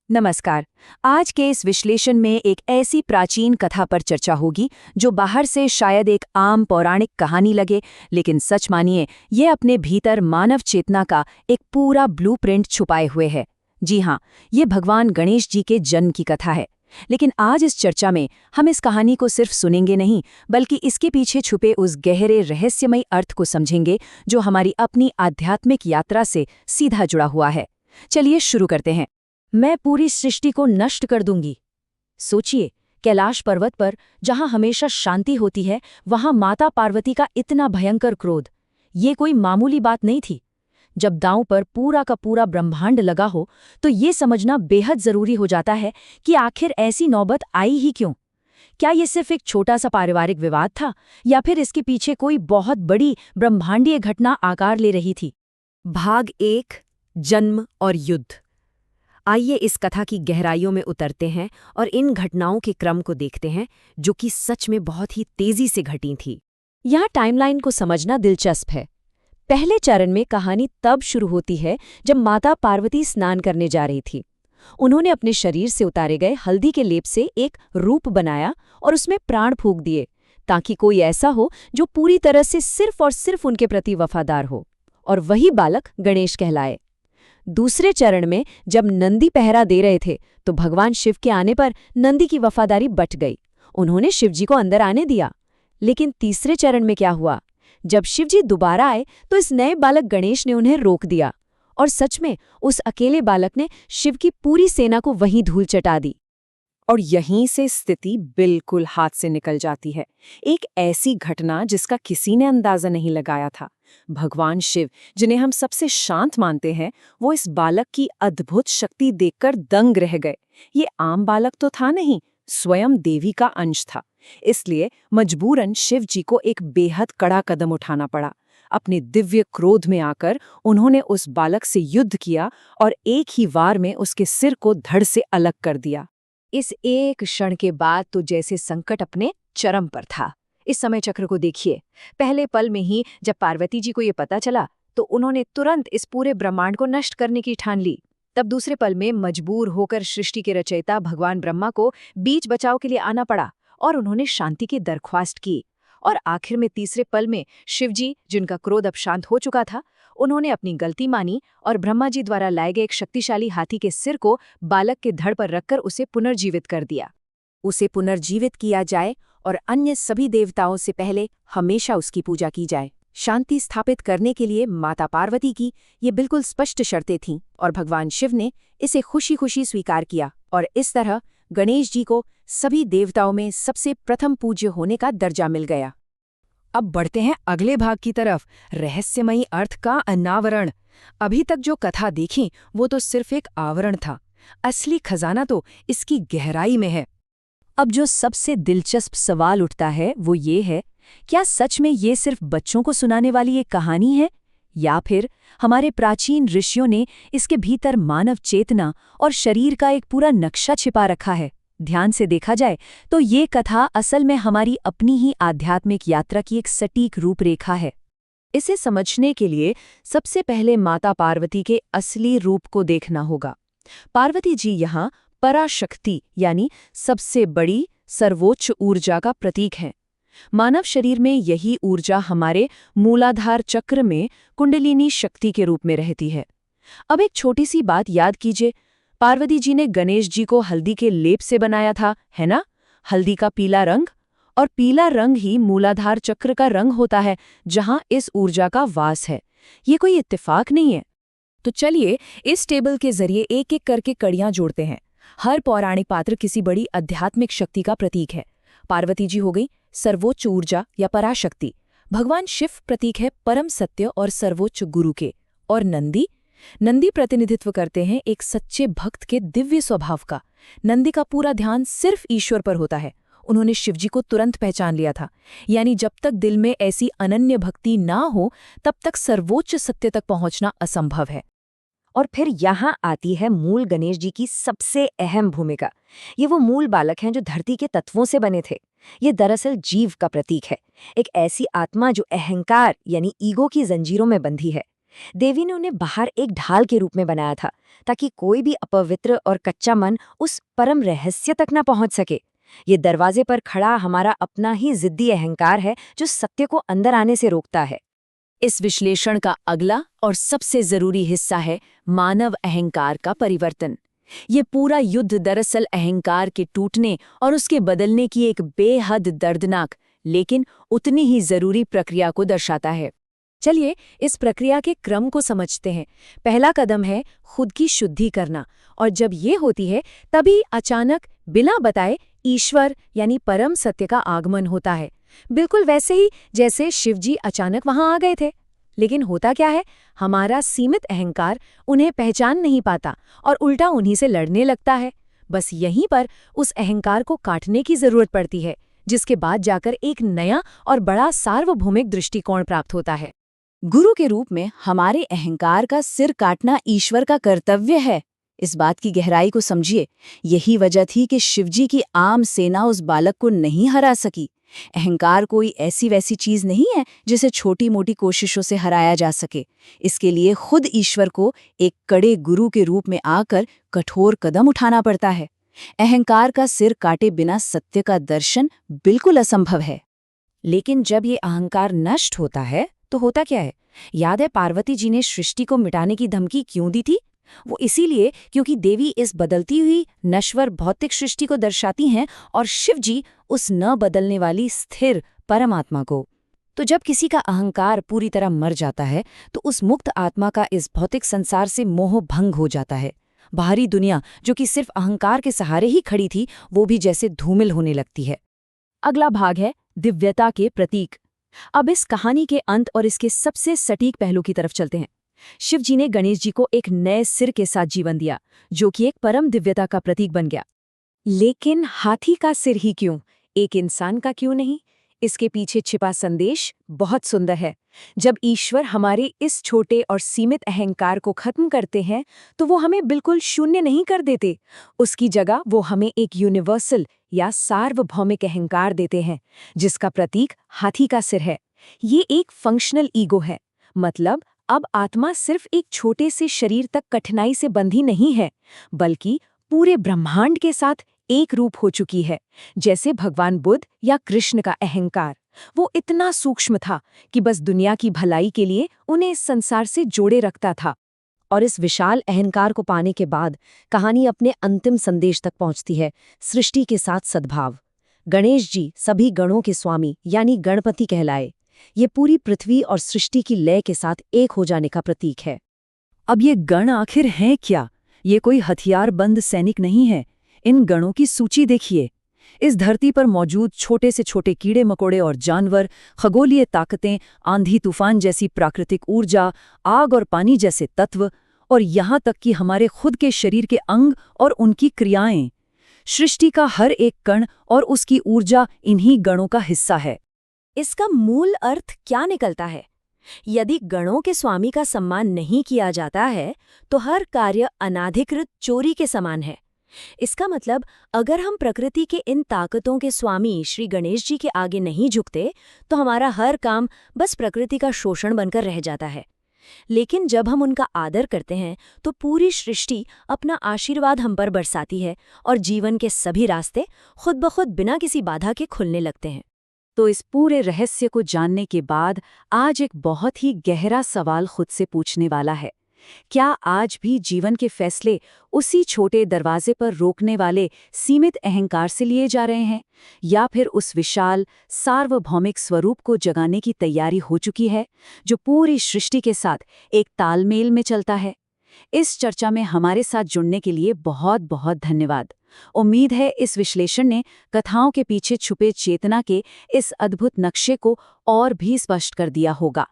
नमस्कार। आज के इस विश्लेषण में एक ऐसी प्राचीन कथा पर चर्चा होगी जो बाहर से शायद एक आम पौराणिक कहानी लगे, लेकिन सच मानिए ये अपने भीतर मानव चेतना का एक पूरा ब्लूप्रिंट छुपाए हुए है। जी हाँ, ये भगवान गणेश जी के जन्म की कथा है। लेकिन आज इस चर्चा में हम इस कहानी को सिर्फ सुनेंगे नहीं, बल्कि इसके पीछे छुपे उस गहरे रहस्यमयी अर्थ को समझेंगे जो हमारी अपनी आध्यात्मिक यात्रा से सीधा जुड़ा हुआ है। चलिए शुरू करते हैं। मैं पूरी सृष्टि को नष्ट कर दूंगी। सोचिए, कैलाश पर्वत पर जहां हमेशा शांति होती है, वहां माता पार्वती का इतना भयंकर क्रोध। ये कोई मामूली बात नहीं थी। जब दांव पर पूरा का पूरा ब्रह्मांड लगा हो, तो ये समझना बेहद जरूरी हो जाता है कि आखिर ऐसी नौबत आई ही क्यों। क्या ये सिर्फ एक छोटा सा पारिवारिक विवाद था, या फिर इसके पीछे कोई बहुत बड़ी ब्रह्मांडीय घटना आकार ले रही थी? भाग 1, जन्म और युद्ध। आइए इस कथा की गहराइयों में उतरते हैं और इन घटनाओं के क्रम को देखते हैं जो कि सच में बहुत ही तेजी से घटी थी। यहाँ टाइमलाइन को समझना दिलचस्प है। पहले चरण में कहानी तब शुरू होती है जब माता पार्वती स्नान करने जा रही थी। उन्होंने अपने शरीर से उतारे गए हल्दी के लेप से एक रूप बनाया और उसमें प्राण फूंक दिए, ताकि कोई ऐसा हो जो पूरी तरह से सिर्फ और सिर्फ उनके प्रति वफादार हो, और वही बालक गणेश कहलाए। दूसरे चरण में जब नंदी पहरा दे रहे थे, तो भगवान शिव के आने पर नंदी की वफादारी बट गई। उन्होंने शिवजी को अंदर आने दिया। लेकिन तीसरे चरण में क्या हुआ? जब शिवजी दोबारा आए, तो इस नए बालक गणेश ने उन्हें रोक दिया, और सच में उस अकेले बालक ने शिव की पूरी सेना को वहीं धूल चटा दी। और यहीं से स्थिति बिल्कुल हाथ से निकल जाती है। एक ऐसी घटना जिसका किसी ने अंदाजा नहीं लगाया था। भगवान शिव, जिन्हें हम सबसे शांत मानते हैं, वो इस बालक की अद्भुत शक्ति देखकर दंग रह गए। ये आम बालक तो था नहीं, स्वयं देवी का अंश था। इसलिए मजबूरन शिव जी को एक बेहद कड़ा कदम उठाना पड़ा। अपने दिव्य क्रोध में आकर उन्होंने उस बालक से युद्ध किया और एक ही वार में उसके सिर को धड़ से अलग कर दिया। इस एक क्षण के बाद तो जैसे संकट अपने चरम पर था। इस समय चक्र को देखिए। पहले पल में ही जब पार्वती जी को ये पता चला, तो उन्होंने तुरंत इस पूरे ब्रह्मांड को नष्ट करने की ठान ली। तब दूसरे पल में मजबूर होकर सृष्टि के रचयिता भगवान ब्रह्मा को बीच बचाव के लिए आना पड़ा, और उन्होंने शांति की दरख्वास्त की। और आखिर में तीसरे पल में शिवजी, जिनका क्रोध अब शांत हो चुका था, उन्होंने अपनी गलती मानी और ब्रह्मा जी द्वारा लाए गए एक शक्तिशाली हाथी के सिर को बालक के धड़ पर रखकर उसे पुनर्जीवित कर दिया। उसे पुनर्जीवित किया जाए और अन्य सभी देवताओं से पहले हमेशा उसकी पूजा की जाए। शांति स्थापित करने के लिए माता पार्वती की ये बिल्कुल स्पष्ट शर्तें थीं, और भगवान शिव ने इसे खुशी खुशी स्वीकार किया, और इस तरह गणेश जी को सभी देवताओं में सबसे प्रथम पूज्य होने का दर्जा मिल गया। अब बढ़ते हैं अगले भाग की तरफ, रहस्यमयी अर्थ का अनावरण। अभी तक जो कथा देखी वो तो सिर्फ एक आवरण था। असली खजाना तो इसकी गहराई में है। अब जो सबसे दिलचस्प सवाल उठता है वो ये है, क्या सच में ये सिर्फ बच्चों को सुनाने वाली एक कहानी है, या फिर हमारे प्राचीन ऋषियों ने इसके भीतर मानव चेतना और शरीर का एक पूरा नक्शा छिपा रखा है? ध्यान से देखा जाए तो ये कथा असल में हमारी अपनी ही आध्यात्मिक यात्रा की एक सटीक रूपरेखा है। इसे समझने के लिए सबसे पहले माता पार्वती के असली रूप को देखना होगा। पार्वती जी यहाँ पराशक्ति यानी सबसे बड़ी सर्वोच्च ऊर्जा का प्रतीक हैं। मानव शरीर में यही ऊर्जा हमारे मूलाधार चक्र में कुंडलिनी शक्ति के रूप में रहती है। अब एक छोटी सी बात याद कीजिए, पार्वती जी ने गणेश जी को हल्दी के लेप से बनाया था, है ना? हल्दी का पीला रंग, और पीला रंग ही मूलाधार चक्र का रंग होता है, जहां इस ऊर्जा का वास है। ये कोई इत्तेफाक नहीं है। तो चलिए इस टेबल के जरिए एक एक करके कड़ियां जोड़ते हैं। हर पौराणिक पात्र किसी बड़ी आध्यात्मिक शक्ति का प्रतीक है। पार्वती जी हो गई सर्वोच्च ऊर्जा या पराशक्ति, भगवान शिव प्रतीक है परम सत्य और सर्वोच्च गुरु के, और नंदी प्रतिनिधित्व करते हैं एक सच्चे भक्त के दिव्य स्वभाव का। नंदी का पूरा ध्यान सिर्फ ईश्वर पर होता है। उन्होंने शिवजी को तुरंत पहचान लिया था, यानी जब तक दिल में ऐसी अनन्य भक्ति ना हो, तब तक सर्वोच्च सत्य तक पहुंचना असंभव है। और फिर यहाँ आती है मूल गणेश जी की सबसे अहम भूमिका। ये वो मूल बालक हैं जो धरती के तत्वों से बने थे। ये दरअसल जीव का प्रतीक है, एक ऐसी आत्मा जो अहंकार यानी ईगो की जंजीरों में बंधी है। देवी ने उन्हें बाहर एक ढाल के रूप में बनाया था, ताकि कोई भी अपवित्र और कच्चा मन उस परम रहस्य तक न पहुंच सके। ये दरवाजे पर खड़ा हमारा अपना ही जिद्दी अहंकार है, जो सत्य को अंदर आने से रोकता है। इस विश्लेषण का अगला और सबसे जरूरी हिस्सा है मानव अहंकार का परिवर्तन। ये पूरा युद्ध दरअसल अहंकार के टूटने और उसके बदलने की एक बेहद दर्दनाक लेकिन उतनी ही जरूरी प्रक्रिया को दर्शाता है। चलिए इस प्रक्रिया के क्रम को समझते हैं। पहला कदम है खुद की शुद्धि करना, और जब ये होती है तभी अचानक बिना बताए ईश्वर यानी परम सत्य का आगमन होता है। बिल्कुल वैसे ही जैसे शिवजी अचानक वहां आ गए थे। लेकिन होता क्या है, हमारा सीमित अहंकार उन्हें पहचान नहीं पाता और उल्टा उन्हीं से लड़ने लगता है। बस यहीं पर उस अहंकार को काटने की जरूरत पड़ती है, जिसके बाद जाकर एक नया और बड़ा सार्वभौमिक दृष्टिकोण प्राप्त होता है। गुरु के रूप में हमारे अहंकार का सिर काटना ईश्वर का कर्तव्य है। इस बात की गहराई को समझिए। यही वजह थी कि शिवजी की आम सेना उस बालक को नहीं हरा सकी। अहंकार कोई ऐसी वैसी चीज नहीं है जिसे छोटी मोटी कोशिशों से हराया जा सके। इसके लिए खुद ईश्वर को एक कड़े गुरु के रूप में आकर कठोर कदम उठाना पड़ता है। अहंकार का सिर काटे बिना सत्य का दर्शन बिल्कुल असंभव है। लेकिन जब ये अहंकार नष्ट होता है तो होता क्या है? याद है पार्वती जी ने सृष्टि को मिटाने की धमकी क्यों दी थी? वो इसीलिए क्योंकि देवी इस बदलती हुई नश्वर भौतिक सृष्टि को दर्शाती हैं और शिव जी उस न बदलने वाली स्थिर परमात्मा को। तो जब किसी का अहंकार पूरी तरह मर जाता है तो उस मुक्त आत्मा का इस भौतिक संसार से मोह भंग हो जाता है। बाहरी दुनिया जो कि सिर्फ अहंकार के सहारे ही खड़ी थी, वो भी जैसे धूमिल होने लगती है। अगला भाग है दिव्यता के प्रतीक। अब इस कहानी के अंत और इसके सबसे सटीक पहलू की तरफ चलते हैं। शिव जी ने गणेश जी को एक नए सिर के साथ जीवन दिया, जो कि एक परम दिव्यता का प्रतीक बन गया। लेकिन हाथी का सिर ही क्यों, एक इंसान का क्यों नहीं? इसके पीछे छिपा संदेश बहुत सुंदर है। जब ईश्वर हमारे इस छोटे और सीमित अहंकार को खत्म करते हैं तो वो हमें बिल्कुल शून्य नहीं कर देते। उसकी जगह वो हमें एक यूनिवर्सल या सार्वभौमिक अहंकार देते हैं, जिसका प्रतीक हाथी का सिर है। ये एक फंक्शनल ईगो है। मतलब अब आत्मा सिर्फ एक छोटे से शरीर तक कठिनाई से बंधी नहीं है, बल्कि पूरे ब्रह्मांड के साथ एक रूप हो चुकी है। जैसे भगवान बुद्ध या कृष्ण का अहंकार, वो इतना सूक्ष्म था कि बस दुनिया की भलाई के लिए उन्हें इस संसार से जोड़े रखता था। और इस विशाल अहंकार को पाने के बाद कहानी अपने अंतिम संदेश तक पहुंचती है, सृष्टि के साथ सद्भाव। गणेश जी सभी गणों के स्वामी यानी गणपति कहलाए। ये पूरी पृथ्वी और सृष्टि की लय के साथ एक हो जाने का प्रतीक है। अब ये गण आखिर हैं क्या? ये कोई हथियारबंद सैनिक नहीं है। इन गणों की सूची देखिए। इस धरती पर मौजूद छोटे से छोटे कीड़े मकोड़े और जानवर, खगोलीय ताकतें, आंधी तूफान जैसी प्राकृतिक ऊर्जा, आग और पानी जैसे तत्व, और यहाँ तक कि हमारे खुद के शरीर के अंग और उनकी क्रियाएं। सृष्टि का हर एक कण और उसकी ऊर्जा इन्हीं गणों का हिस्सा है। इसका मूल अर्थ क्या निकलता है? यदि गणों के स्वामी का सम्मान नहीं किया जाता है तो हर कार्य अनाधिकृत चोरी के समान है। इसका मतलब अगर हम प्रकृति के इन ताकतों के स्वामी श्री गणेश जी के आगे नहीं झुकते तो हमारा हर काम बस प्रकृति का शोषण बनकर रह जाता है। लेकिन जब हम उनका आदर करते हैं तो पूरी सृष्टि अपना आशीर्वाद हम पर बरसाती है और जीवन के सभी रास्ते खुद ब खुद बिना किसी बाधा के खुलने लगते हैं। तो इस पूरे रहस्य को जानने के बाद आज एक बहुत ही गहरा सवाल खुद से पूछने वाला है। क्या आज भी जीवन के फैसले उसी छोटे दरवाजे पर रोकने वाले सीमित अहंकार से लिए जा रहे हैं, या फिर उस विशाल सार्वभौमिक स्वरूप को जगाने की तैयारी हो चुकी है, जो पूरी सृष्टि के साथ एक तालमेल में चलता है? इस चर्चा में हमारे साथ जुड़ने के लिए बहुत बहुत धन्यवाद। उम्मीद है इस विश्लेषण ने कथाओं के पीछे छुपे चेतना के इस अद्भुत नक्शे को और भी स्पष्ट कर दिया होगा।